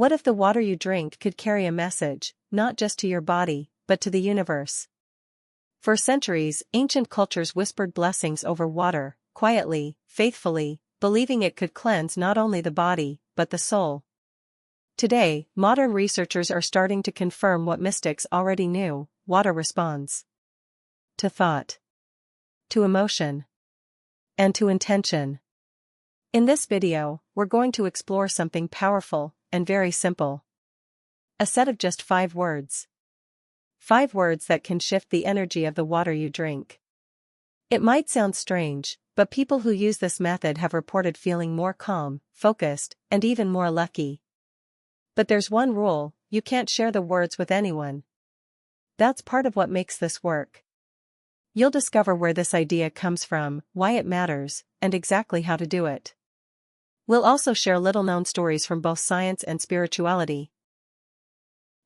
What if the water you drink could carry a message, not just to your body, but to the universe? For centuries, ancient cultures whispered blessings over water, quietly, faithfully, believing it could cleanse not only the body, but the soul. Today, modern researchers are starting to confirm what mystics already knew: water responds to thought, to emotion, and to intention. In this video, we're going to explore something powerful and very simple. A set of just 5 words. 5 words that can shift the energy of the water you drink. It might sound strange, but people who use this method have reported feeling more calm, focused, and even more lucky. But there's one rule: you can't share the words with anyone. That's part of what makes this work. You'll discover where this idea comes from, why it matters, and exactly how to do it. We'll also share little-known stories from both science and spirituality.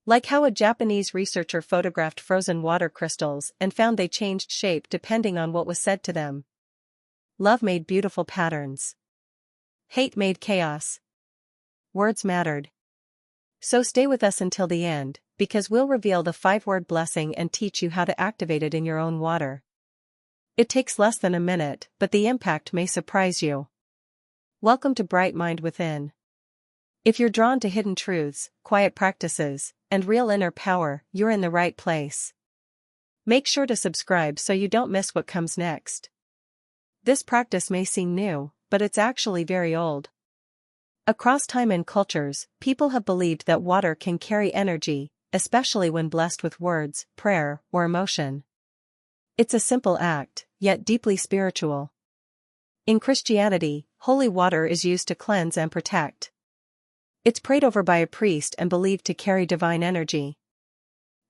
Like how a Japanese researcher photographed frozen water crystals and found they changed shape depending on what was said to them. Love made beautiful patterns. Hate made chaos. Words mattered. So stay with us until the end, because we'll reveal the 5-word blessing and teach you how to activate it in your own water. It takes less than a minute, but the impact may surprise you. Welcome to Bright Mind Within. If you're drawn to hidden truths, quiet practices, and real inner power, you're in the right place. Make sure to subscribe so you don't miss what comes next. This practice may seem new, but it's actually very old. Across time and cultures, people have believed that water can carry energy, especially when blessed with words, prayer, or emotion. It's a simple act, yet deeply spiritual. In Christianity, holy water is used to cleanse and protect. It's prayed over by a priest and believed to carry divine energy.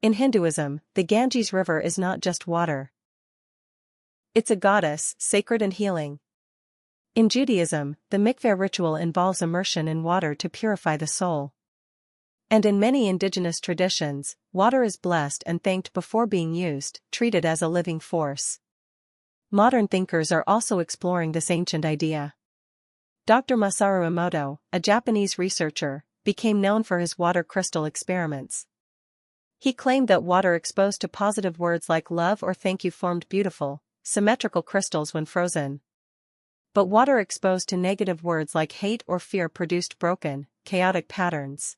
In Hinduism, the Ganges River is not just water. It's a goddess, sacred and healing. In Judaism, the mikveh ritual involves immersion in water to purify the soul. And in many indigenous traditions, water is blessed and thanked before being used, treated as a living force. Modern thinkers are also exploring this ancient idea. Dr. Masaru Emoto, a Japanese researcher, became known for his water crystal experiments. He claimed that water exposed to positive words like love or thank you formed beautiful, symmetrical crystals when frozen. But water exposed to negative words like hate or fear produced broken, chaotic patterns.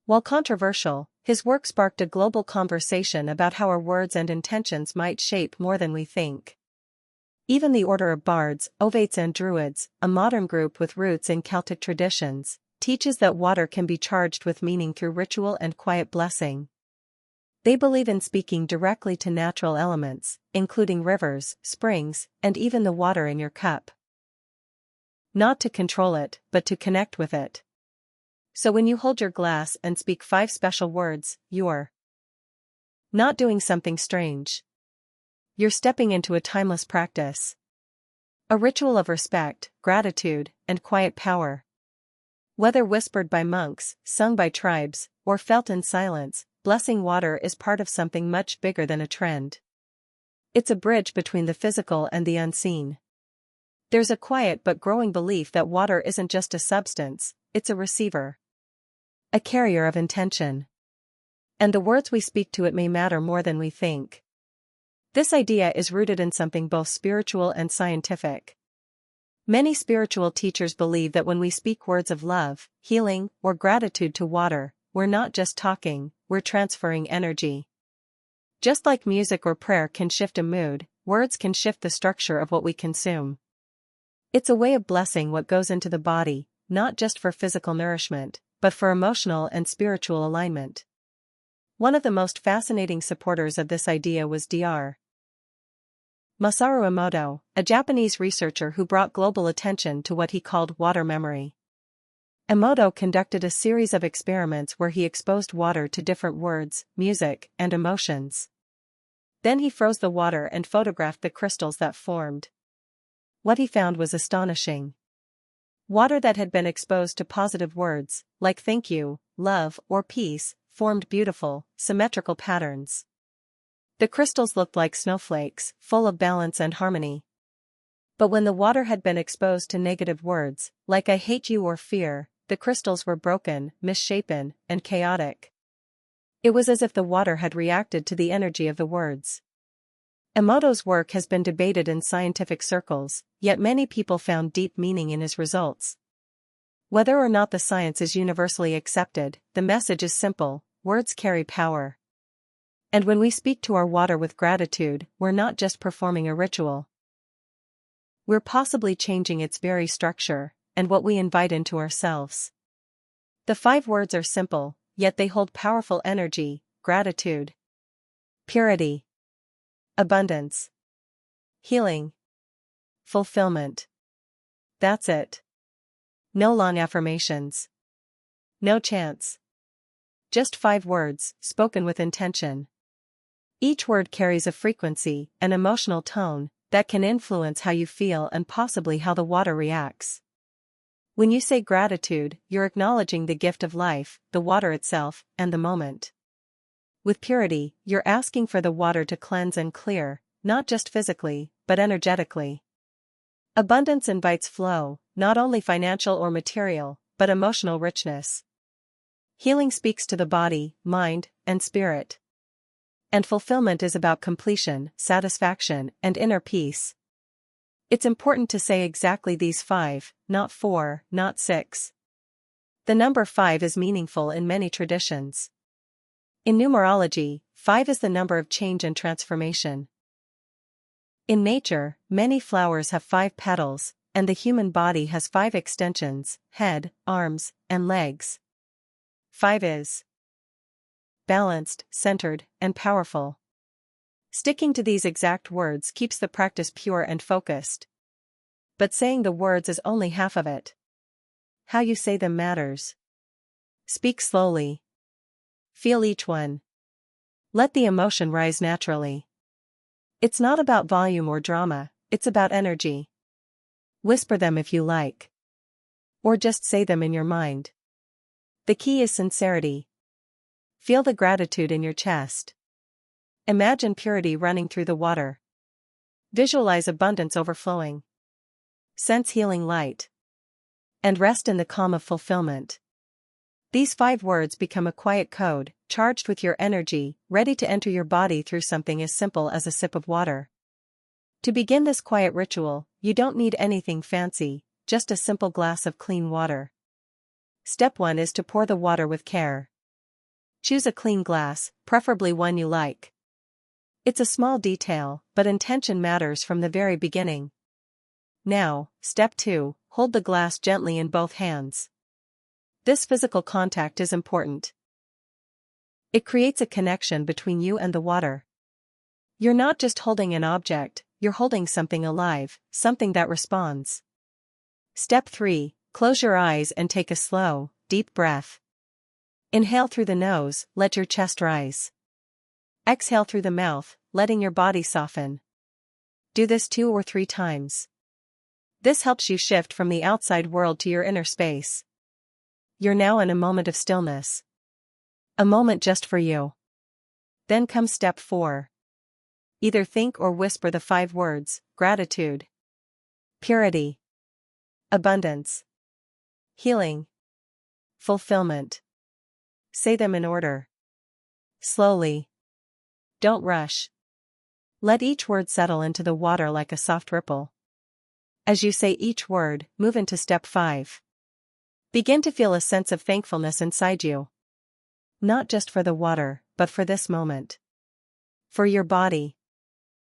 While controversial, his work sparked a global conversation about how our words and intentions might shape more than we think. Even the Order of Bards, Ovates and Druids, a modern group with roots in Celtic traditions, teaches that water can be charged with meaning through ritual and quiet blessing. They believe in speaking directly to natural elements, including rivers, springs, and even the water in your cup. Not to control it, but to connect with it. So when you hold your glass and speak 5 special words, you're not doing something strange. You're stepping into a timeless practice. A ritual of respect, gratitude, and quiet power. Whether whispered by monks, sung by tribes, or felt in silence, blessing water is part of something much bigger than a trend. It's a bridge between the physical and the unseen. There's a quiet but growing belief that water isn't just a substance, it's a receiver. A carrier of intention. And the words we speak to it may matter more than we think. This idea is rooted in something both spiritual and scientific. Many spiritual teachers believe that when we speak words of love, healing, or gratitude to water, we're not just talking, we're transferring energy. Just like music or prayer can shift a mood, words can shift the structure of what we consume. It's a way of blessing what goes into the body, not just for physical nourishment, but for emotional and spiritual alignment. One of the most fascinating supporters of this idea was Dr. Masaru Emoto, a Japanese researcher who brought global attention to what he called water memory. Emoto conducted a series of experiments where he exposed water to different words, music, and emotions. Then he froze the water and photographed the crystals that formed. What he found was astonishing. Water that had been exposed to positive words, like thank you, love, or peace, formed beautiful, symmetrical patterns. The crystals looked like snowflakes, full of balance and harmony. But when the water had been exposed to negative words, like I hate you or fear, the crystals were broken, misshapen, and chaotic. It was as if the water had reacted to the energy of the words. Emoto's work has been debated in scientific circles, yet many people found deep meaning in his results. Whether or not the science is universally accepted, the message is simple: words carry power. And when we speak to our water with gratitude, we're not just performing a ritual. We're possibly changing its very structure, and what we invite into ourselves. The 5 words are simple, yet they hold powerful energy: gratitude, purity, abundance, healing, fulfillment. That's it. No long affirmations. No chants. Just 5 words, spoken with intention. Each word carries a frequency, an emotional tone, that can influence how you feel and possibly how the water reacts. When you say gratitude, you're acknowledging the gift of life, the water itself, and the moment. With purity, you're asking for the water to cleanse and clear, not just physically, but energetically. Abundance invites flow, not only financial or material, but emotional richness. Healing speaks to the body, mind, and spirit. And fulfillment is about completion, satisfaction, and inner peace. It's important to say exactly these 5, not 4, not 6. The number 5 is meaningful in many traditions. In numerology, 5 is the number of change and transformation. In nature, many flowers have 5 petals, and the human body has 5 extensions: head, arms, and legs. 5 is balanced, centered, and powerful. Sticking to these exact words keeps the practice pure and focused. But saying the words is only half of it. How you say them matters. Speak slowly. Feel each one. Let the emotion rise naturally. It's not about volume or drama, it's about energy. Whisper them if you like. Or just say them in your mind. The key is sincerity. Feel the gratitude in your chest. Imagine purity running through the water. Visualize abundance overflowing. Sense healing light. And rest in the calm of fulfillment. These 5 words become a quiet code, charged with your energy, ready to enter your body through something as simple as a sip of water. To begin this quiet ritual, you don't need anything fancy, just a simple glass of clean water. Step 1 is to pour the water with care. Choose a clean glass, preferably one you like. It's a small detail, but intention matters from the very beginning. Now, step 2, hold the glass gently in both hands. This physical contact is important. It creates a connection between you and the water. You're not just holding an object, you're holding something alive, something that responds. Step 3, close your eyes and take a slow, deep breath. Inhale through the nose, let your chest rise. Exhale through the mouth, letting your body soften. Do this 2 or 3 times. This helps you shift from the outside world to your inner space. You're now in a moment of stillness. A moment just for you. Then comes step 4. Either think or whisper the 5 words: gratitude, purity, abundance, healing, fulfillment. Say them in order. Slowly. Don't rush. Let each word settle into the water like a soft ripple. As you say each word, move into step 5. Begin to feel a sense of thankfulness inside you. Not just for the water, but for this moment. For your body.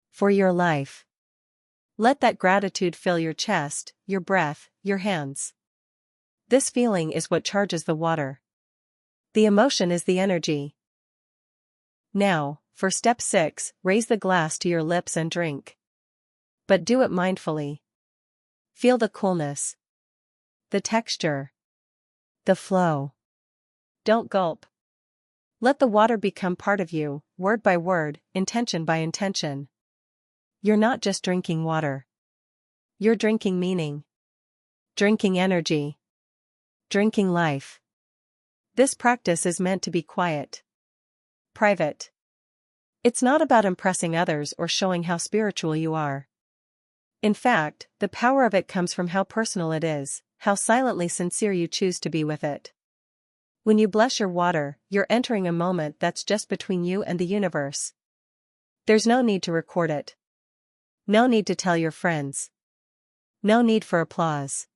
For your life. Let that gratitude fill your chest, your breath, your hands. This feeling is what charges the water. The emotion is the energy. Now, for step 6, raise the glass to your lips and drink. But do it mindfully. Feel the coolness. The texture. The flow. Don't gulp. Let the water become part of you, word by word, intention by intention. You're not just drinking water. You're drinking meaning. Drinking energy. Drinking life. This practice is meant to be quiet. Private. It's not about impressing others or showing how spiritual you are. In fact, the power of it comes from how personal it is, how silently sincere you choose to be with it. When you bless your water, you're entering a moment that's just between you and the universe. There's no need to record it. No need to tell your friends. No need for applause.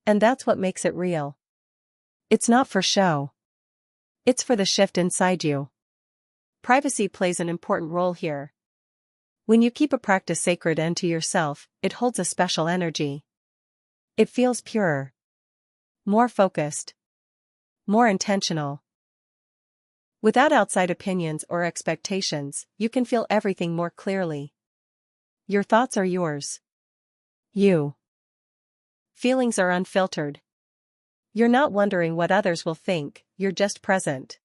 And that's what makes it real. It's not for show. It's for the shift inside you. Privacy plays an important role here. When you keep a practice sacred and to yourself, it holds a special energy. It feels purer, more focused, more intentional. Without outside opinions or expectations, you can feel everything more clearly. Your thoughts are yours. You. Feelings are unfiltered. You're not wondering what others will think, you're just present.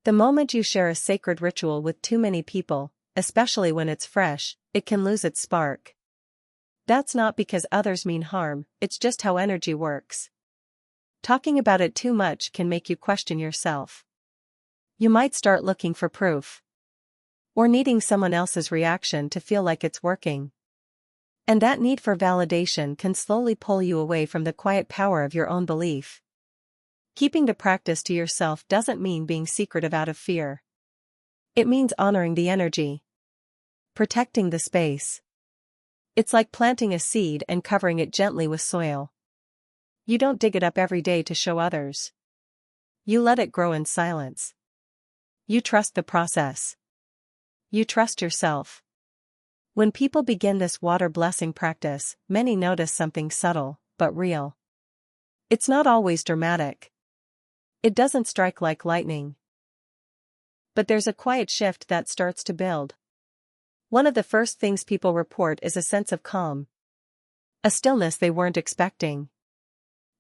The moment you share a sacred ritual with too many people, especially when it's fresh, it can lose its spark. That's not because others mean harm, it's just how energy works. Talking about it too much can make you question yourself. You might start looking for proof. Or needing someone else's reaction to feel like it's working. And that need for validation can slowly pull you away from the quiet power of your own belief. Keeping the practice to yourself doesn't mean being secretive out of fear. It means honoring the energy. Protecting the space. It's like planting a seed and covering it gently with soil. You don't dig it up every day to show others. You let it grow in silence. You trust the process. You trust yourself. When people begin this water blessing practice, many notice something subtle, but real. It's not always dramatic. It doesn't strike like lightning. But there's a quiet shift that starts to build. One of the first things people report is a sense of calm. A stillness they weren't expecting.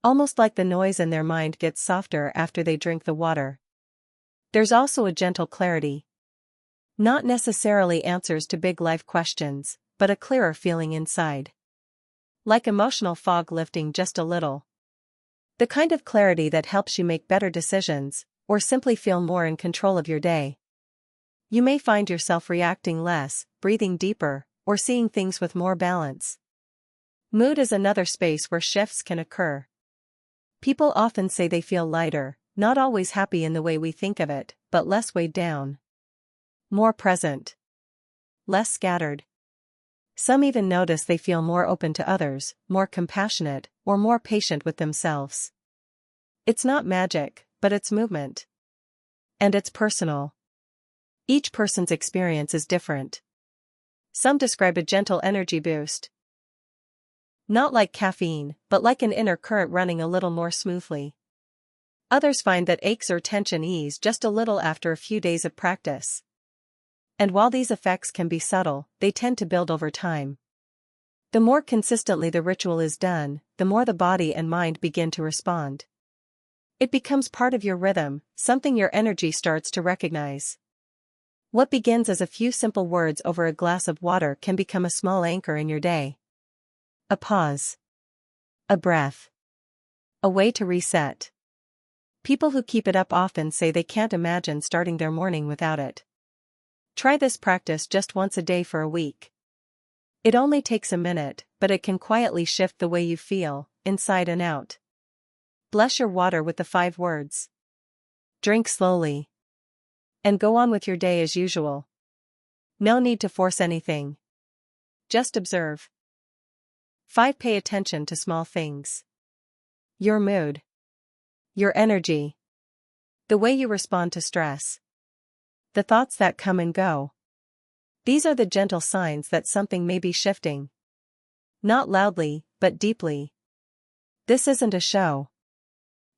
Almost like the noise in their mind gets softer after they drink the water. There's also a gentle clarity. Not necessarily answers to big life questions, but a clearer feeling inside. Like emotional fog lifting just a little. The kind of clarity that helps you make better decisions, or simply feel more in control of your day. You may find yourself reacting less, breathing deeper, or seeing things with more balance. Mood is another space where shifts can occur. People often say they feel lighter, not always happy in the way we think of it, but less weighed down. More present. Less scattered. Some even notice they feel more open to others, more compassionate, or more patient with themselves. It's not magic, but it's movement. And it's personal. Each person's experience is different. Some describe a gentle energy boost. Not like caffeine, but like an inner current running a little more smoothly. Others find that aches or tension ease just a little after a few days of practice. And while these effects can be subtle, they tend to build over time. The more consistently the ritual is done, the more the body and mind begin to respond. It becomes part of your rhythm, something your energy starts to recognize. What begins as a few simple words over a glass of water can become a small anchor in your day. A pause. A breath. A way to reset. People who keep it up often say they can't imagine starting their morning without it. Try this practice just once a day for a week. It only takes a minute, but it can quietly shift the way you feel, inside and out. Bless your water with the 5 words. Drink slowly. And go on with your day as usual. No need to force anything. Just observe. 5. Pay attention to small things. Your mood. Your energy. The way you respond to stress. The thoughts that come and go. These are the gentle signs that something may be shifting. Not loudly, but deeply. This isn't a show.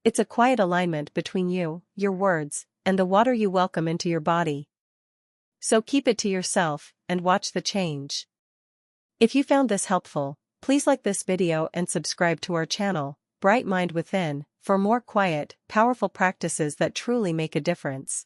It's a quiet alignment between you, your words, and the water you welcome into your body. So keep it to yourself, and watch the change. If you found this helpful, please like this video and subscribe to our channel, Bright Mind Within, for more quiet, powerful practices that truly make a difference.